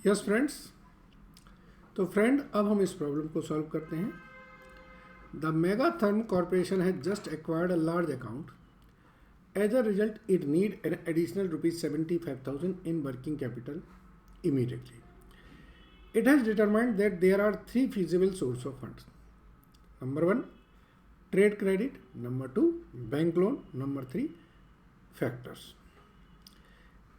Yes friends, तो friend अब हम इस प्रॉब्लम को सॉल्व करते हैं। The Megatherm corporation has just acquired a large account. As a result it need an additional ₹75,000 in working capital immediately. It has determined that there are three feasible sources of funds. Number one, trade credit. Number two, bank loan. Number three, factors.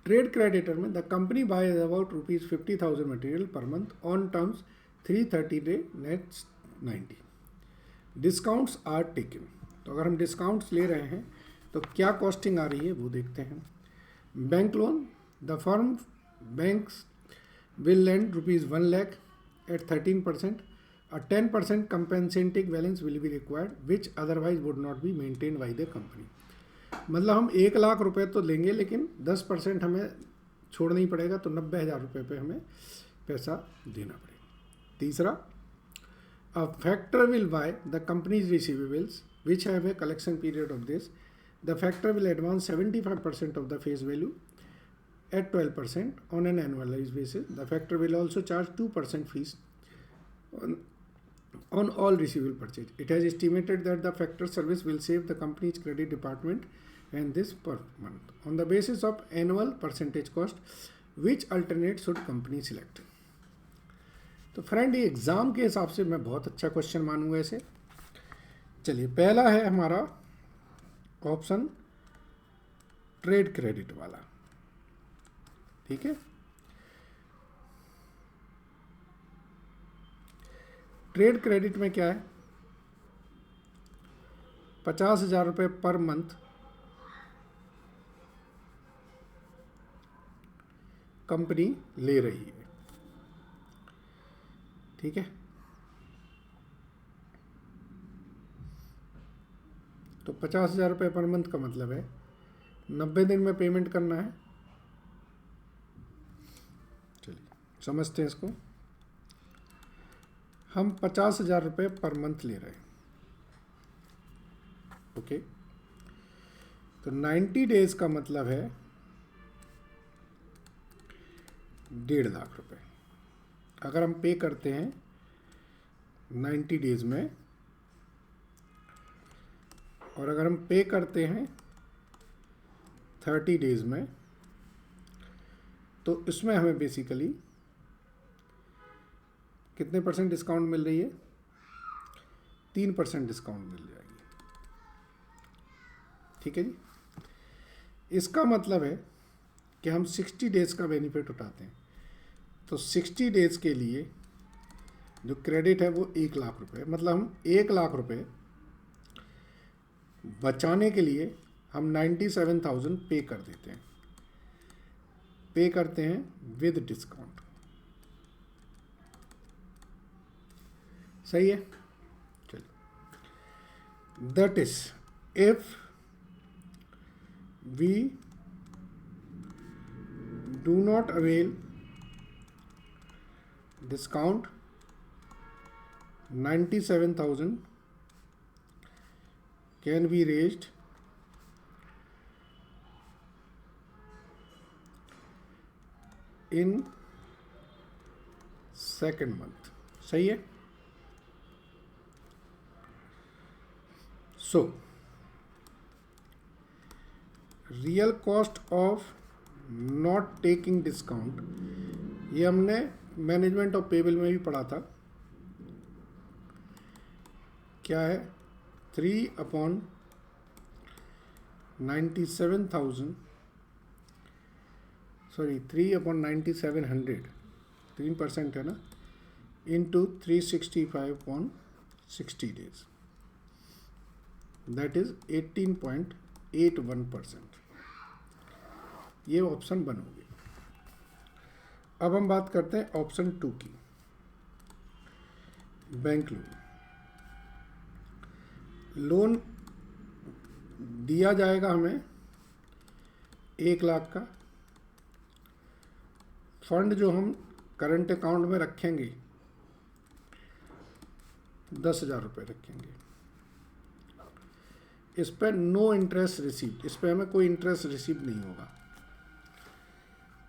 Trade creditor में the company buys about ₹50,000 material per month on terms 330 day net 90 discounts are taken. तो अगर हम discounts ले रहे हैं तो क्या costing आ रही है वो देखते हैं। Bank loan, the firm banks will lend ₹1 lakh at 13%. A 10% compensating balance will be required which otherwise would not be maintained by the company. मतलब हम 1 लाख रुपए तो लेंगे लेकिन 10% हमें छोड़ना ही पड़ेगा, तो 90,000 रुपये पे हमें पैसा देना पड़ेगा। तीसरा, a factor will by the companies receivables which have a collection period of this. The factor will advance 75% of the face value at 12% on an annualized basis. The factor will also charge 2% fees on all receivable purchase. It has estimated that the factor service will save the company's credit department and this per month on the basis of annual percentage cost. Which alternate should company select? तो friend ये exam के हिसाब से मैं बहुत अच्छा question मानूंगा इसे। चलिए, पहला है हमारा ऑप्शन ट्रेड क्रेडिट वाला, ठीक है। ट्रेड क्रेडिट में क्या है, 50,000 रुपये पर मंथ कंपनी ले रही है, ठीक है। तो 50,000 रुपये पर मंथ का मतलब है 90 दिन में पेमेंट करना है। चलिए समझते हैं इसको। हम 50,000 रुपये पर मंथ ले रहे हैं, ओके। तो 90 डेज का मतलब है 1.5 लाख रुपए। अगर हम पे करते हैं 90 डेज में और अगर हम पे करते हैं 30 डेज में, तो इसमें हमें बेसिकली कितने परसेंट डिस्काउंट मिल रही है, 3% डिस्काउंट मिल जाएगी, ठीक है जी। इसका मतलब है कि हम 60 डेज का बेनिफिट उठाते हैं। तो 60 डेज के लिए जो क्रेडिट है वो 1 लाख रुपए, मतलब हम 1 लाख रुपए बचाने के लिए हम 97,000 पे कर देते हैं, पे करते हैं विद डिस्काउंट। सही है। चलिए, that is if we do not avail discount 97,000 can be raised in second month. सही है। So real cost of not taking discount, ये हमने मैनेजमेंट ऑफ पेबल में भी पढ़ा था। क्या है, 3/97,000 सॉरी 3/9700, 3% है ना, इंटू 365/60 डेज, दैट इज 18.81%। ये ऑप्शन 1 हो गया। अब हम बात करते हैं ऑप्शन 2 की, बैंक लोन। लोन दिया जाएगा हमें 1 लाख का। फंड जो हम करंट अकाउंट में रखेंगे 10,000 रुपये रखेंगे। इस पर नो इंटरेस्ट रिसीव, इस पर हमें कोई इंटरेस्ट रिसीव नहीं होगा।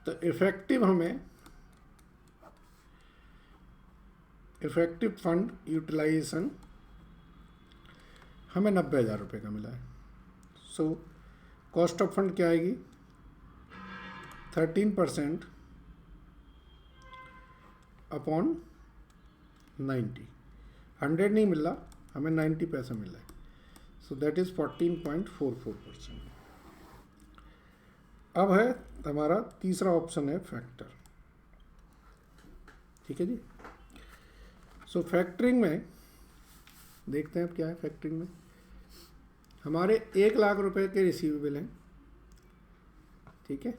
तो इफेक्टिव हमें इफेक्टिव फंड यूटिलाइजेशन हमें 90,000 रुपये का मिला है। सो कॉस्ट ऑफ फंड क्या आएगी? 13% अपॉन 90। 100 नहीं मिल रहा, हमें 90 पैसा मिला है। So that is 14.44%। अब है हमारा तीसरा ऑप्शन है फैक्टर। ठीक है जी। सो फैक्टरिंग में देखते हैं अब क्या है। फैक्टरिंग में हमारे 1 लाख रुपए के रिसीवेबल हैं। ठीक है,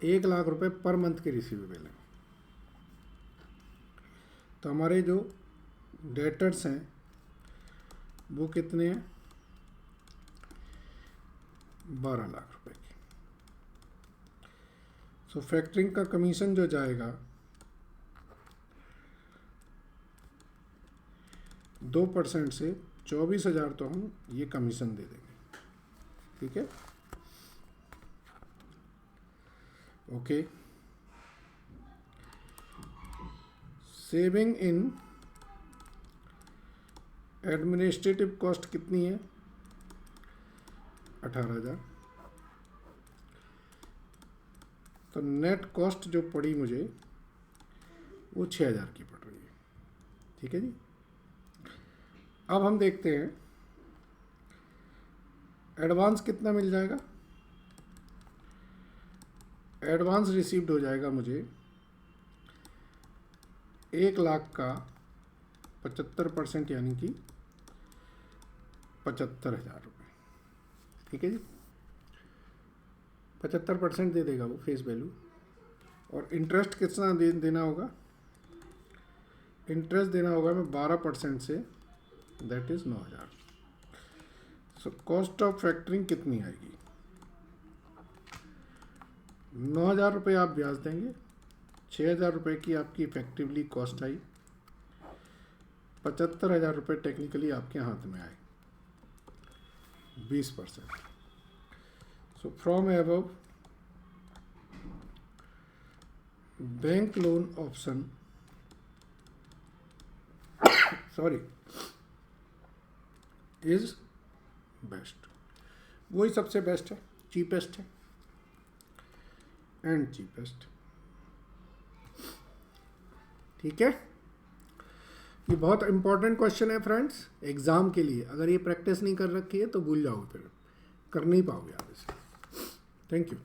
1 लाख रुपए पर मंथ के रिसीवेबल हैं। तो हमारे जो डेटर्स हैं वो कितने हैं? 12 लाख रुपए के। सो फैक्टरिंग का कमीशन जो जाएगा 2% से 24,000 तो हम ये कमीशन दे देंगे। ठीक है, okay. Saving in administrative cost कितनी है? 18,000। तो नेट कॉस्ट जो पड़ी मुझे वो 6,000 की पड़ रही है। ठीक है जी। अब हम देखते हैं एडवांस कितना मिल जाएगा। एडवांस रिसीव्ड हो जाएगा मुझे 1 लाख का 75% यानी कि 75,000 रुपये। ठीक है जी, 75% दे देगा वो फेस वैल्यू। और इंटरेस्ट कितना देना होगा? इंटरेस्ट देना होगा मैं 12% से, that is 9,000। So cost of factoring कितनी आएगी? 9,000 रुपये आप ब्याज देंगे, 6,000 रुपये की आपकी इफेक्टिवली कॉस्ट आई, 75,000 रुपये टेक्निकली आपके हाथ में आए, 20%। So from above bank loan option sorry is best. वही सबसे बेस्ट है, चीपेस्ट है एंड चीपेस्ट। ठीक है, ये बहुत इंपॉर्टेंट क्वेश्चन है फ्रेंड्स एग्जाम के लिए। अगर ये प्रैक्टिस नहीं कर रखी है तो भूल जाओगे, फिर कर नहीं पाओगे आप इसे। Thank you.